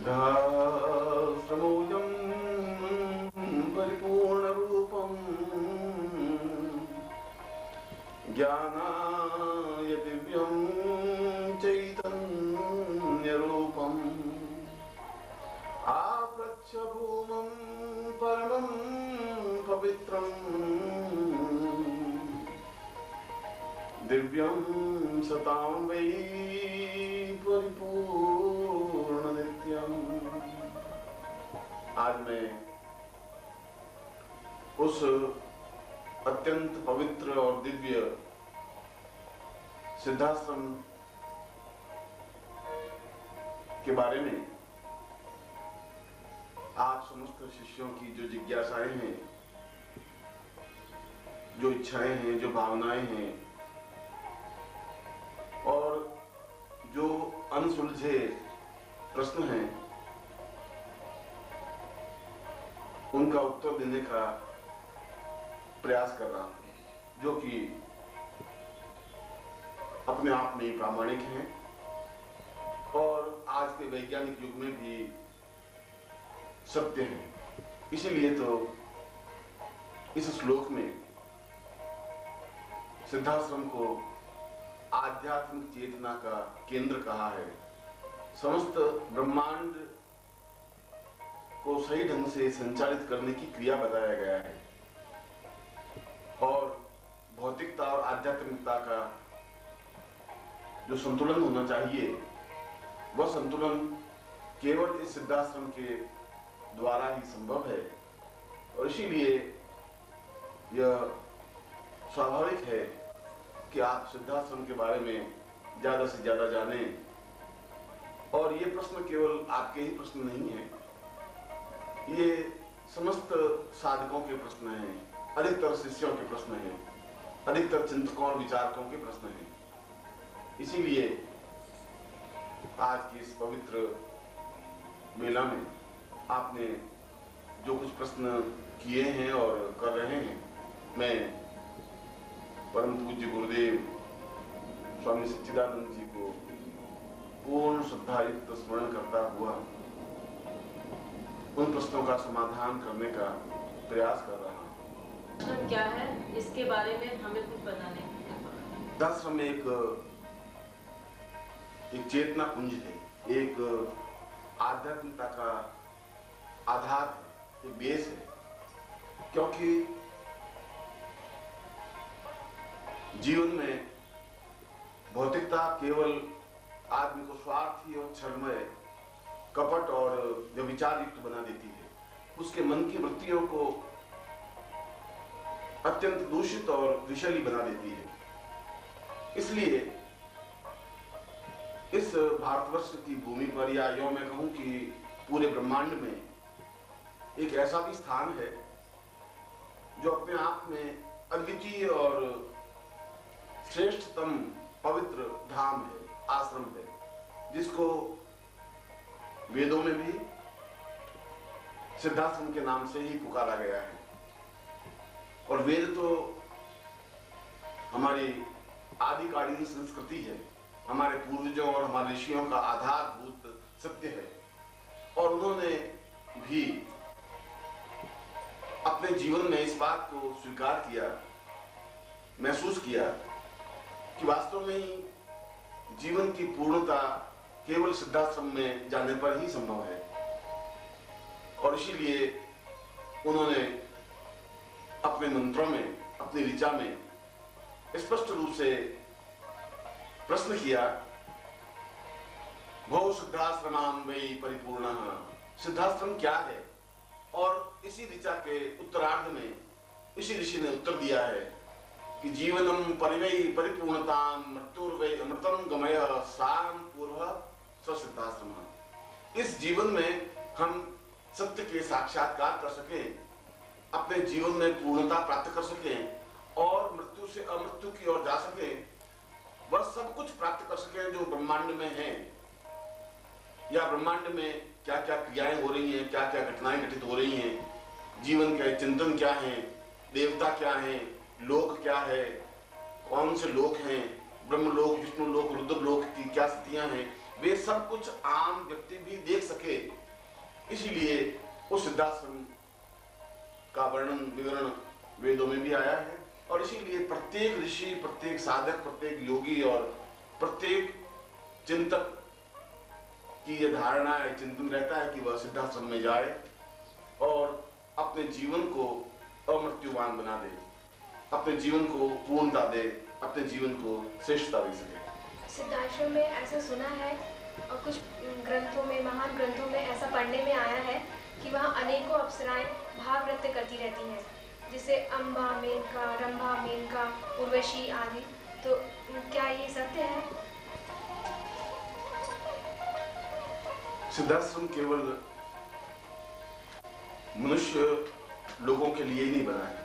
सिद्धाश्रमोऽयं परिपूर्णरूपम् ज्ञानाय दिव्यं चैतन्यरूपम् आप्रच्छ भूमं परमं पवित्रम् दिव्यं सतां वै परिपूर्ण नित्यम्। आज मैं उस अत्यंत पवित्र और दिव्य सिद्धाश्रम के बारे में आप समस्त शिष्यों की जो जिज्ञासाएं हैं, जो इच्छाएं हैं, जो भावनाएं हैं और जो अनसुलझे प्रश्न हैं, उनका उत्तर देने का प्रयास कर रहा हूं, जो कि अपने आप में प्रामाणिक हैं और आज के वैज्ञानिक युग में भी सत्य हैं। इसीलिए तो इस श्लोक में सिद्धाश्रम को आध्यात्मिक चेतना का केंद्र कहा है। समस्त ब्रह्मांड को सही ढंग से संचालित करने की क्रिया बताया गया है और भौतिकता और आध्यात्मिकता का जो संतुलन होना चाहिए, वह संतुलन केवल इस सिद्धाश्रम के द्वारा ही संभव है। और इसीलिए यह स्वाभाविक है कि आप सिद्धाश्रम के बारे में ज्यादा से ज्यादा जानें। और ये प्रश्न केवल आपके ही प्रश्न नहीं है, ये समस्त साधकों के प्रश्न हैं, अधिकतर शिष्यों के प्रश्न हैं, अधिकतर चिंतकों और विचारकों के प्रश्न हैं। इसीलिए आज की इस पवित्र मेला में आपने जो कुछ प्रश्न किए हैं और कर रहे हैं, मैं परम पूज्य गुरुदेव स्वामी सच्चिदानंद जी को पूर्ण श्रद्धायुक्त स्मरण करता हुआ उन प्रश्नों का समाधान करने का प्रयास कर रहा हूँ। क्या है इसके बारे में हमें कुछ बताने। सिद्धाश्रम में एक चेतना पुंज है, एक आध्यात्मिकता का आधार है, एक बेस है। क्योंकि जीवन में भौतिकता केवल आदमी को स्वार्थी और छलमय, कपट और व्यभिचार युक्त बना देती है। उसके मन की वृत्तियों को अत्यंत दूषित और विषैली बना देती है। इसलिए इस भारतवर्ष की भूमि पर, या यूं मैं कहूं कि पूरे ब्रह्मांड में, एक ऐसा भी स्थान है जो अपने आप में अद्वितीय और श्रेष्ठतम पवित्र धाम है, आश्रम है, जिसको वेदों में भी सिद्धाश्रम के नाम से ही पुकारा गया है। और वेद तो हमारी आदिकालीन संस्कृति है, हमारे पूर्वजों और हमारे ऋषियों का आधारभूत सत्य है। और उन्होंने भी अपने जीवन में इस बात को स्वीकार किया, महसूस किया कि वास्तव में ही जीवन की पूर्णता केवल सिद्धाश्रम में जाने पर ही संभव है। और इसीलिए उन्होंने अपने मंत्रों में, अपनी ऋचा में स्पष्ट रूप से प्रश्न किया, भो सिद्धाश्रमां वै परिपूर्णः, सिद्धाश्रम क्या है। और इसी ऋचा के उत्तरार्ध में इसी ऋषि ने उत्तर दिया है कि जीवनम परिवै परिपूर्णतां मृत्युर्वै अमृतं गमय साम पूर्व स्वसिद्धाश्रम। इस जीवन में हम सत्य के साक्षात्कार कर सकें, अपने जीवन में पूर्णता प्राप्त कर सकें और मृत्यु से अमृत्यु की ओर जा सकें, वह सब कुछ प्राप्त कर सकें जो ब्रह्मांड में है, या ब्रह्मांड में क्या क्या क्रियाएं हो रही हैं, क्या क्या घटनाएं घटित हो रही हैं, जीवन के चिंतन क्या है, देवता क्या है, लोक क्या है, कौन से लोक हैं, ब्रह्मलोक, विष्णु लोक, रुद्र लोक की क्या स्थितियां हैं, वे सब कुछ आम व्यक्ति भी देख सके। सके, इसीलिए उस सिद्धाश्रम का वर्णन विवरण वेदों में भी आया है। और इसीलिए प्रत्येक ऋषि, प्रत्येक साधक, प्रत्येक योगी और प्रत्येक चिंतक की यह धारणा है, चिंतन रहता है कि वह सिद्धाश्रम में जाए और अपने जीवन को अमृत्युवान बना दे, अपने जीवन को पूर्णता दे, अपने जीवन को श्रेष्ठता दे सके। सिद्धाश्रम में ऐसा सुना है और कुछ ग्रंथों में, महान ग्रंथों में ऐसा पढ़ने में आया है कि वहाँ अनेकों अप्सराएं भाव नृत्य करती रहती हैं, जिसे अम्बा, मेनका, रंभा, मेनका, उर्वशी आदि। तो क्या ये सत्य है? सिद्धाश्रम केवल मनुष्य लोगों के लिए ही नहीं बना है।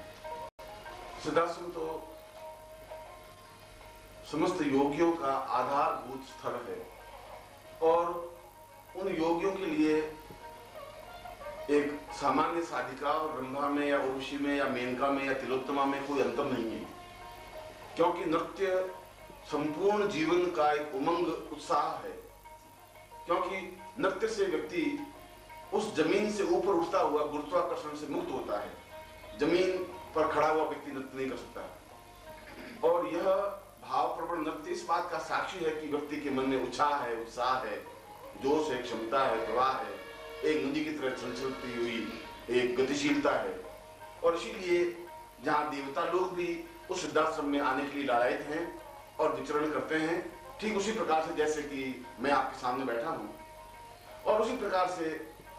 सिद्धाश्रम तो समस्त योगियों का आधारभूत स्थल है और उन योगियों के लिए एक सामान्य साधिका और रंभा में या उर्वशी में या मेनका में या तिलोत्तमा में कोई अंतर नहीं है, क्योंकि नृत्य संपूर्ण जीवन का एक उमंग, उत्साह है। क्योंकि नृत्य से व्यक्ति उस जमीन से ऊपर उठता हुआ गुरुत्वाकर्षण से मुक्त होता है। जमीन पर खड़ा हुआ व्यक्ति नृत्य नहीं कर सकता। और यह भावप्रवण नृत्य इस बात का साक्षी है कि व्यक्ति के मन में उत्साह है, उत्साह है, जोश है, क्षमता है, प्रवाह है, एक नदी की तरह चलती हुई एक गतिशीलता है। और इसीलिए जहाँ देवता लोग भी उस सिद्धाश्रम में आने के लिए लालायित हैं और विचरण करते हैं, ठीक उसी प्रकार से जैसे कि मैं आपके सामने बैठा हूँ, और उसी प्रकार से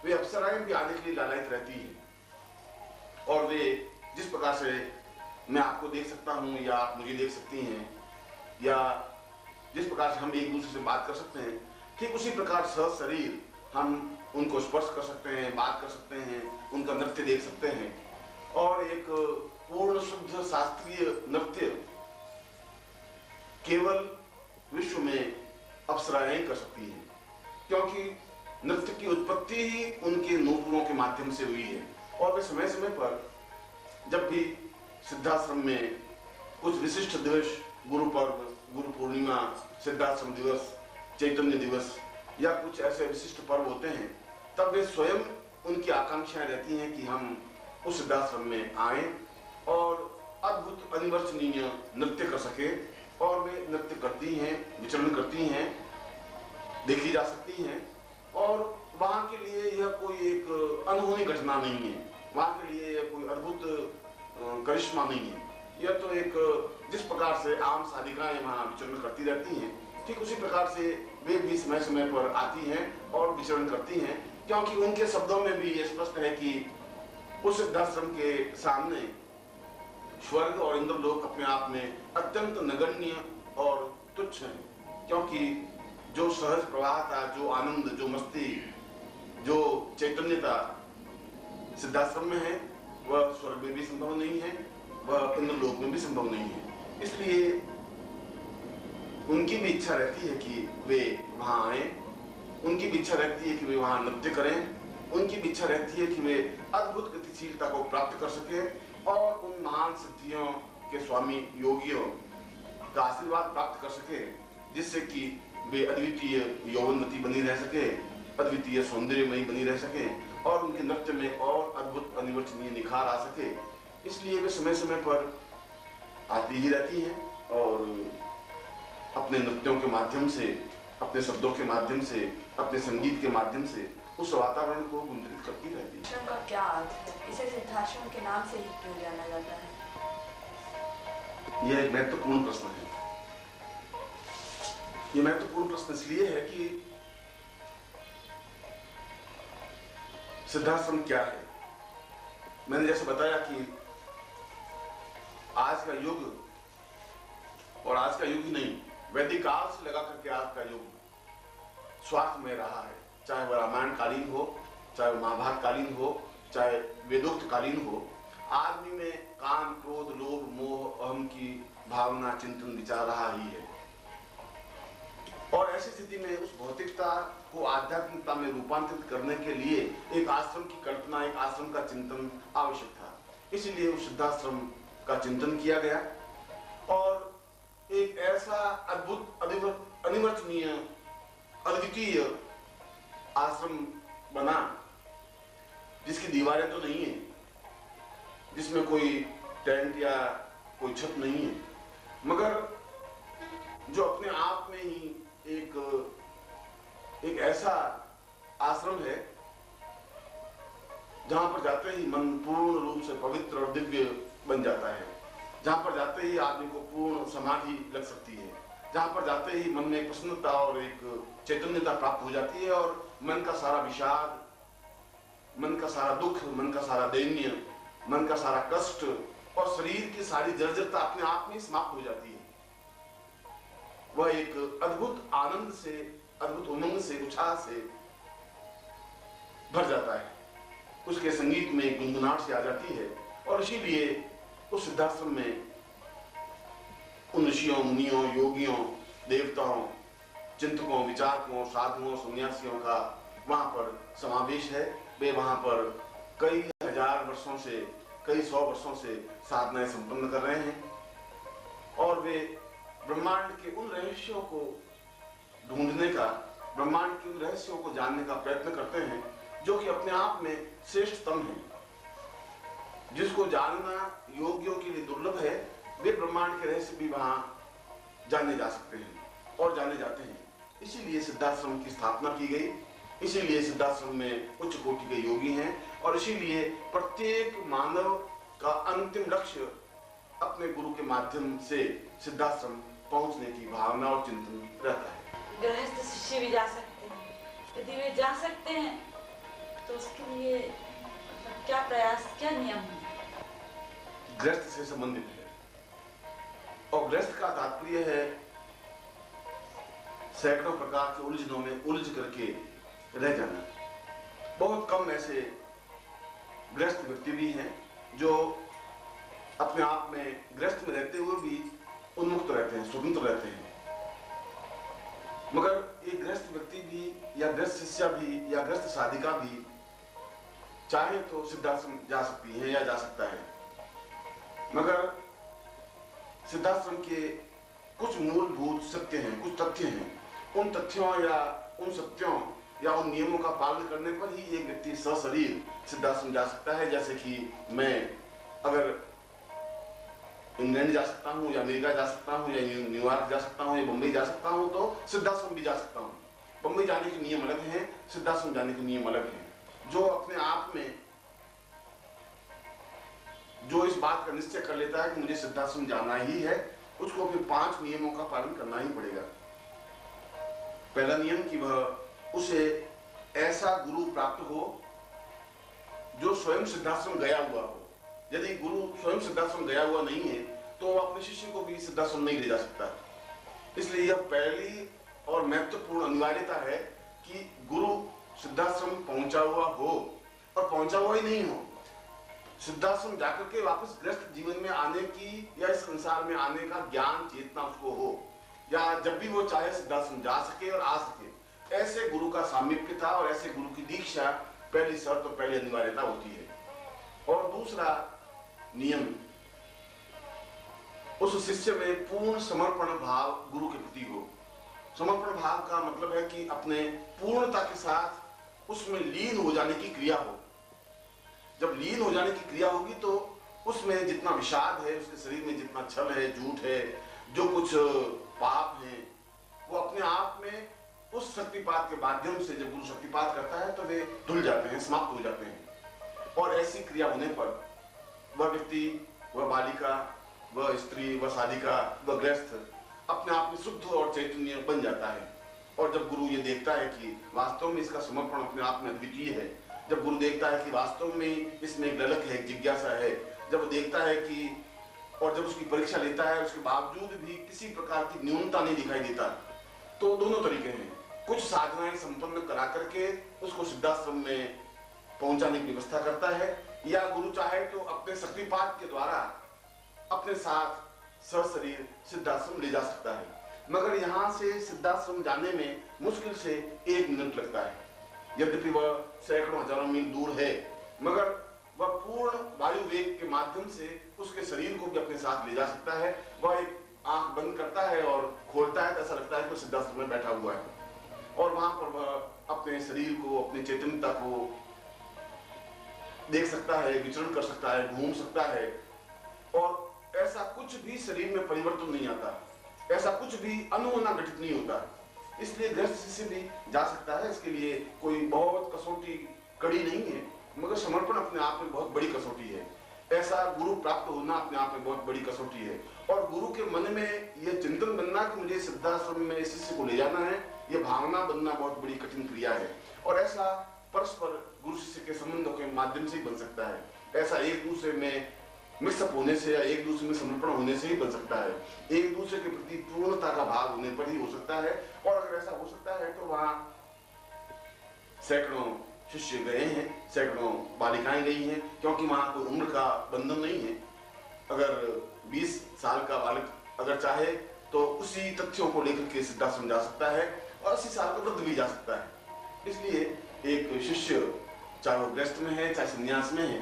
वे अप्सराएं भी आने के लिए लालायित रहती हैं। और वे जिस प्रकार से मैं आपको देख सकता हूँ या आप मुझे देख सकती हैं, या जिस प्रकार से हम एक दूसरे से बात कर सकते हैं, ठीक उसी प्रकार सह शरीर हम उनको स्पर्श कर सकते हैं, बात कर सकते हैं, उनका नृत्य देख सकते हैं। और एक पूर्ण शुद्ध शास्त्रीय नृत्य केवल विश्व में अप्सराएं कर सकती हैं, क्योंकि नृत्य की उत्पत्ति ही उनके नूपुरों के माध्यम से हुई है। और वे समय समय पर जब भी सिद्धाश्रम में कुछ विशिष्ट दिवस, गुरु पर्व, गुरु पूर्णिमा, सिद्धाश्रम दिवस, चैतन्य दिवस या कुछ ऐसे विशिष्ट पर्व होते हैं, तब वे स्वयं, उनकी आकांक्षाएं रहती हैं कि हम उस सिद्धाश्रम में आए और अद्भुत अनिवर्चनीय नृत्य कर सके। और वे नृत्य करती हैं, विचरण करती हैं, देखी जा सकती हैं। और वहां के लिए यह कोई एक अनहोनी घटना नहीं है, वहां के लिए यह कोई अद्भुत करिश्मा नहीं है। यह तो एक जिस प्रकार से आम साधिकाएं वहां विचरण करती रहती हैं, ठीक उसी प्रकार से वे भी समय समय पर आती हैं और विचरण करती हैं, क्योंकि उनके शब्दों में भी यह स्पष्ट है कि उस सिद्धाश्रम के सामने स्वर्ग और इंद्रलोक अपने आप में अत्यंत नगण्य और तुच्छ है। क्योंकि जो सहज प्रवाह था, जो आनंद, जो मस्ती, जो चैतन्यता सिद्धाश्रम में है, वह स्वर्ग में भी संभव नहीं है, वह इंद्रलोक में भी संभव नहीं है। इसलिए उनकी भी इच्छा रहती है कि वे वहां आए, उनकी भी इच्छा रहती है कि वे वहां नृत्य करें, उनकी भी इच्छा रहती है कि वे अद्भुत गतिशीलता को प्राप्त कर सकें और उन महान सिद्धियों के स्वामी योगियों का आशीर्वाद प्राप्त कर सके, जिससे कि वे अद्वितीय यौवनवती बनी रह सके, अद्वितीय सौंदर्यमयी बनी रह सके और उनके नृत्य में और अद्भुत अनिवर्चनीय निखार आ सके। इसलिए वे समय समय पर आती ही रहती हैं और अपने नृत्यों के माध्यम से, अपने शब्दों के माध्यम से, अपने संगीत के माध्यम से उस वातावरण को गुंजित करती रहती है। सिद्धाश्रम का क्या अर्थ है? इसे सिद्धाश्रम के नाम से ही क्यों जाना जाता है? यह एक महत्वपूर्ण प्रश्न है। यह महत्वपूर्ण प्रश्न इसलिए है कि सिद्धाश्रम क्या है। मैंने जैसे बताया कि आज का युग, और आज का युग ही नहीं, वैदिक काल से लगा करके आज का युग स्वार्थमय रहा है। चाहे वह रामायण कालीन हो, चाहे वह महाभारत कालीन हो, चाहे वेदोक्त कालीन हो, आदमी में काम, क्रोध, लोभ, मोह, अहम की भावना, चिंतन, विचार रहा ही है। और ऐसी स्थिति में उस भौतिकता को आध्यात्मिकता में रूपांतरित करने के लिए एक आश्रम की कल्पना, एक आश्रम का चिंतन आवश्यक था। इसलिए उस सिद्धाश्रम का चिंतन किया गया और एक ऐसा अद्भुत, अनिवर्चनीय, अद्वितीय आश्रम बना, जिसकी दीवारें तो नहीं है, जिसमें कोई टेंट या कोई छत नहीं है, मगर जो अपने आप में ही एक ऐसा आश्रम है जहां पर जाते ही मन पूर्ण रूप से पवित्र और दिव्य बन जाता है, जहां पर जाते ही आदमी को पूर्ण समाधि लग सकती है, जहां पर जाते ही मन में प्रसन्नता और एक चैतन्यता प्राप्त हो जाती है और मन का सारा विषाद, मन का सारा दुख, मन का सारा दैन्य, मन का सारा कष्ट और शरीर की सारी जर्जरता अपने आप में समाप्त हो जाती है। वह एक अद्भुत आनंद से, अद्भुत उमंग से, उत्साह से भर जाता है, उसके संगीत में गुनगुनाहट से आ जाती है। और इसीलिए उस सिद्धाश्रम में उन ऋषियों, मुनियों, योगियों, देवताओं, चिंतकों, विचारकों, साधुओं, सन्यासियों का वहां पर समावेश है। वे वहां पर कई हजार वर्षों से, कई सौ वर्षों से साधनाएं संपन्न कर रहे हैं और वे ब्रह्मांड के उन रहस्यों को ढूंढने का, ब्रह्मांड के उन रहस्यों को जानने का प्रयत्न करते हैं जो कि अपने आप में श्रेष्ठतम है, जिसको जानना योगियों के लिए दुर्लभ है। वे ब्रह्मांड के रहस्य भी वहां जाने जा सकते हैं और जाने जाते हैं। इसीलिए सिद्धाश्रम की स्थापना की गई, इसीलिए सिद्धाश्रम में उच्च कोटि के योगी हैं और इसीलिए प्रत्येक मानव का अंतिम लक्ष्य अपने गुरु के माध्यम से सिद्धाश्रम पहुंचने की भावना और चिंतन रहता है। गृहस्थ शिष्य भी जा सकते हैं, यदि वे जा सकते हैं तो उसके लिए क्या प्रयास, क्या नियम है? गृहस्थ से संबंधित है और गृहस्थ का तात्पर्य है सैकड़ों प्रकार के उलझनों में उलझ करके रह जाना। बहुत कम ऐसे गृहस्थ व्यक्ति भी हैं जो अपने आप में गृहस्थ में रहते हुए भी उन्मुक्त रहते हैं, स्वतंत्र रहते हैं। मगर एक गृहस्थ व्यक्ति भी या गृहस्थ शिष्या भी या गृहस्थ साधिका भी चाहे तो सिद्धाश्रम जा सकती है या जा सकता है, मगर सिद्धाश्रम के कुछ मूलभूत सत्य हैं, कुछ तथ्य हैं। उन तथ्यों या उन सत्यों या उन नियमों का पालन करने पर ही एक व्यक्ति सशरीर सिद्धाश्रम जा सकता है। जैसे कि मैं अगर इंग्लैंड जा सकता हूँ या अमेरिका जा सकता हूँ या न्यूयॉर्क जा सकता हूँ या बम्बई जा सकता हूँ तो सिद्धाश्रम भी जा सकता हूँ। बम्बई जाने के नियम अलग हैं, सिद्धाश्रम जाने के नियम अलग हैं। जो अपने आप में जो इस बात का निश्चय कर लेता है कि मुझे सिद्धाश्रम जाना ही है, उसको फिर 5 नियमों का पालन करना ही पड़ेगा। पहला नियम कि वह उसे ऐसा गुरु प्राप्त हो जो स्वयं सिद्धाश्रम गया हुआ हो। यदि गुरु स्वयं सिद्धाश्रम गया हुआ नहीं है तो वह अपने शिष्य को भी सिद्धाश्रम नहीं ले जा सकता। इसलिए यह पहली और महत्वपूर्ण अनिवार्यता है कि गुरु सिद्धाश्रम पहुंचा हुआ हो और पहुंचा हुआ ही नहीं हो। सिद्धाश्रम जाकर के वापस गृहस्थ जीवन में आने की या इस संसार में आने का ज्ञान चेतना उसको हो, या जब भी वो चाहे सिद्धाश्रम जा सके और आ सके। ऐसे गुरु का सामीप्य था और ऐसे गुरु की दीक्षा पहली शर्त और पहली अनिवार्यता होती है। और दूसरा नियम, उस शिष्य में पूर्ण समर्पण भाव गुरु के प्रति हो। समर्पण भाव का मतलब है कि अपने पूर्णता के साथ उसमें लीन हो जाने की क्रिया हो। जब लीन हो जाने की क्रिया होगी तो उसमें जितना विषाद है, उसके शरीर में जितना छल है, झूठ है, जो कुछ पाप है, वो अपने आप में उस शक्तिपात के माध्यम से जब गुरु शक्तिपात करता है तो वे धुल जाते हैं, समाप्त हो जाते हैं। और ऐसी क्रिया होने पर वह व्यक्ति, वह बालिका, वह स्त्री, वह साधिका, वह गृहस्थ अपने आप में शुद्ध और चैतन्य बन जाता है। और जब गुरु ये देखता है कि वास्तव में इसका समर्पण अपने आप में अद्वितीय है, जब गुरु देखता है कि वास्तव में इसमें एक ललक है, जिज्ञासा है, जब देखता है कि और जब उसकी परीक्षा लेता है उसके बावजूद भी किसी प्रकार की न्यूनता नहीं दिखाई देता, तो दोनों तरीके हैं। कुछ साधनाएं संपन्न करा करके उसको सिद्धाश्रम में पहुंचाने की व्यवस्था करता है, या गुरु चाहे तो अपने शक्तिपात के द्वारा अपने साथ सशरीर सिद्धाश्रम ले जा सकता है। मगर यहाँ से सिद्धाश्रम जाने में मुश्किल से 1 मिनट लगता है। यद्यपि वह सैकड़ों हजारों मील दूर है, मगर वह पूर्ण वायु वेग के माध्यम से उसके शरीर को भी अपने साथ ले जा सकता है। वह एक आंख बंद करता है और खोलता है तो ऐसा लगता है कि सिद्धाश्रम में बैठा हुआ है। और वहां पर वह अपने शरीर को, अपनी चैतन्यता को देख सकता है, विचरण कर सकता है, घूम सकता है, और ऐसा कुछ भी शरीर में परिवर्तन नहीं आता, ऐसा कुछ भी अनुभवना घटित नहीं होता। इसलिए गृहस्थ शिष्य भी जा सकता है। इसके लिए कोई बहुत कसौटी कड़ी नहीं है, मगर समर्पण अपने आप में बहुत बड़ी कसौटी है। ऐसा गुरु प्राप्त होना अपने आप में बहुत बड़ी कसौटी है। और गुरु के मन में यह चिंतन बनना कि मुझे सिद्धाश्रम में शिष्य को ले जाना है, यह भावना बनना बहुत बड़ी कठिन क्रिया है। और ऐसा परस्पर गुरु शिष्य के संबंधों के माध्यम से ही बन सकता है। ऐसा एक दूसरे में मिक्सअप होने से या एक दूसरे में समर्पण होने से ही बन सकता है। एक दूसरे के प्रति पूर्णता का भाव होने पर ही हो सकता है। और अगर ऐसा हो सकता है तो वहां सैकड़ों शिष्य गए हैं, सैकड़ों बालिकाएं गई हैं, क्योंकि वहां कोई उम्र का बंधन नहीं है। अगर 20 साल का बालक अगर चाहे तो उसी तथ्यों को लेकर के सिद्धाश्रम जा सकता है, और 80 साल का वृद्ध भी जा सकता है। इसलिए एक शिष्य चाहे वो गृहस्थ में है चाहे संन्यास में है,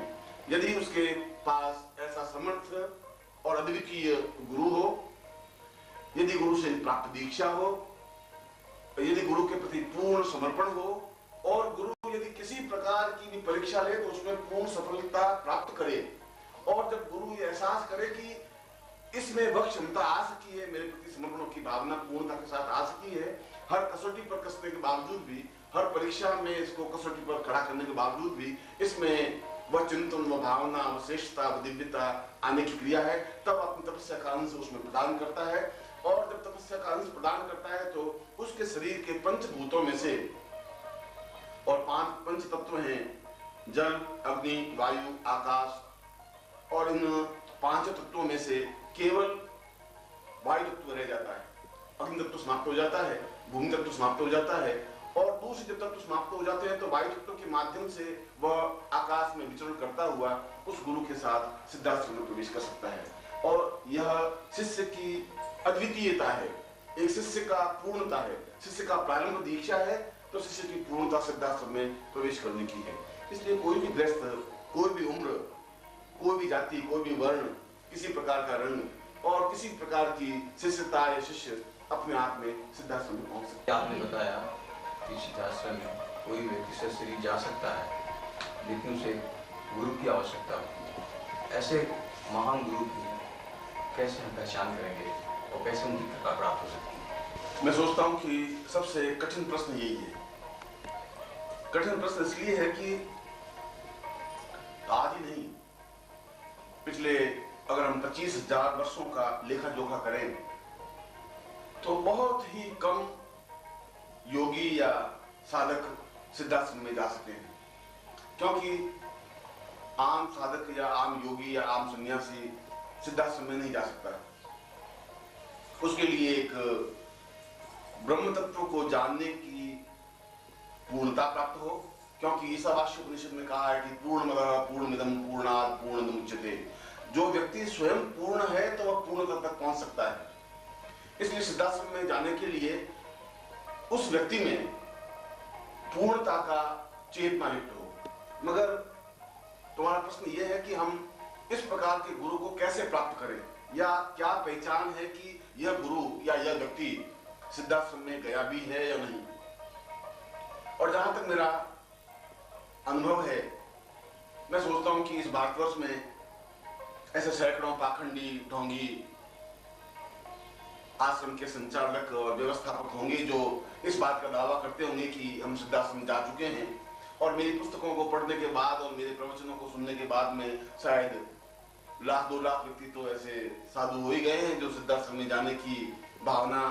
यदि उसके पास ऐसा समर्थ और अद्वितीय गुरु हो, यदि गुरु से प्राप्त दीक्षा हो, यदि गुरु के प्रति पूर्ण समर्पण हो, और गुरु यदि किसी प्रकार की भी परीक्षा ले तो उसमें पूर्ण सफलता प्राप्त करे, और जब गुरु ये एहसास करे कि इसमें वह क्षमता आ सकी है, मेरे प्रति समर्पण की भावना पूर्णता के साथ आ सकी है, हर कसौटी पर कसने के बावजूद भी, हर परीक्षा में इसको कसौटी पर खड़ा करने के बावजूद भी इसमें वह चिंतन, वह भावना, वह श्रेष्ठता, वह दिव्यता आने की क्रिया है, तब अपनी तपस्या का अंश उसमें प्रदान करता है। और जब तपस्या का अंश प्रदान करता है तो उसके शरीर के पंचभूतों में से, और 5 पंच तत्व हैं, जल, अग्नि, वायु, आकाश, और इन 5 तत्वों में से केवल वायु तत्व रह जाता है। अग्नि तत्व समाप्त हो जाता है, भूमि तत्व समाप्त हो जाता है, और दूसरे जब तत्व समाप्त हो जाते हैं तो वायु तत्व के माध्यम से वह आकाश में विचरण करता हुआ उस गुरु के साथ सिद्धाश्रम में प्रवेश कर सकता है। और यह शिष्य की अद्वितीयता है, एक शिष्य का पूर्णता है, शिष्य का प्रारंभ दीक्षा है, तो शिष्य की पूर्णता सिद्धाश्रम में प्रवेश करने की है। इसलिए कोई भी गृहस्थ, कोई भी उम्र, कोई भी जाति, कोई भी वर्ण, किसी प्रकार का रंग और किसी प्रकार की शिष्यता या शिष्य अपने आप में सिद्धाश्रम में पहुंच सकता है। आपने बताया कि सिद्धाश्रम में कोई व्यक्ति सशरीर जा सकता है, लेकिन उसे गुरु की आवश्यकता होती है। ऐसे महान गुरु की कैसे हम पहचान करेंगे और कैसे उनकी कृपा प्राप्त हो सकती है? मैं सोचता हूँ कि सबसे कठिन प्रश्न यही है। कठिन प्रश्न इसलिए है कि आज ही नहीं, पिछले अगर हम 25,000 वर्षों का लेखा जोखा करें तो बहुत ही कम योगी या साधक सिद्धाश्रम में जा सकते हैं, क्योंकि आम साधक या आम योगी या आम सन्यासी सिद्धाश्रम में नहीं जा सकता। उसके लिए एक ब्रह्म तत्व को जानने की पूर्णता प्राप्त हो, क्योंकि ईशावास्य उपनिषद में कहा है कि पूर्णमदः पूर्णमिदं पूर्णात् पूर्णमुदच्यते। जो व्यक्ति स्वयं पूर्ण है तो वह पूर्णता तक पहुंच सकता है। इसलिए सिद्धाश्रम में जाने के लिए उस व्यक्ति में पूर्णता का चेतना युक्त हो। मगर तुम्हारा प्रश्न यह है कि हम इस प्रकार के गुरु को कैसे प्राप्त करें, या क्या पहचान है कि यह गुरु या यह व्यक्ति सिद्धाश्रम में गया भी है या नहीं। और जहां तक मेरा अनुभव है, मैं सोचता हूं कि इस भारतवर्ष में ऐसे सैकड़ों पाखंडी, ढोंगी आश्रम के संचालक और व्यवस्थापक होंगे जो इस बात का दावा करते होंगे कि हम सिद्धाश्रम जा चुके हैं, और मेरी पुस्तकों को पढ़ने के बाद और मेरे प्रवचनों को सुनने के बाद में शायद 1,00,000-2 लाख व्यक्ति तो ऐसे साधु हो ही गए हैं जो सिद्धाश्रम में जाने की भावना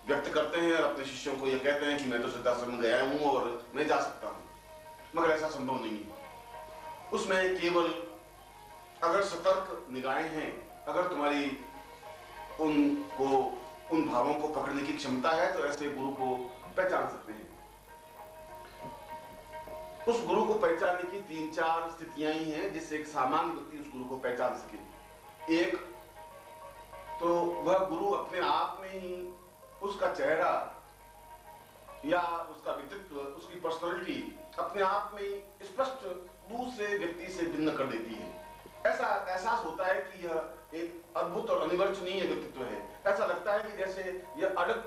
व्यक्त करते हैं और अपने शिष्यों को यह कहते हैं कि मैं तो सिद्धाश्रम में गया हूं और मैं जा सकता हूं। मगर ऐसा संभव नहीं है। उसमें केवल अगर सतर्क निगाहें हैं, अगर तुम्हारी उन भावों को पकड़ने की क्षमता है, तो ऐसे गुरु को पहचान सकते हैं। उस गुरु को पहचानने की 3-4 स्थितियां ही हैं जिससे एक सामान्य व्यक्ति उस गुरु को पहचान सके। एक तो वह गुरु अपने आप में ही उसका चेहरा या उसका व्यक्तित्व, उसकी पर्सनालिटी अपने आप में ही स्पष्ट दूसरे व्यक्ति से भिन्न कर देती है। ऐसा एहसास होता है कि यह एक अद्भुत और अनिवार्य व्यक्तित्व है। ऐसा लगता है कि जैसे यह अलग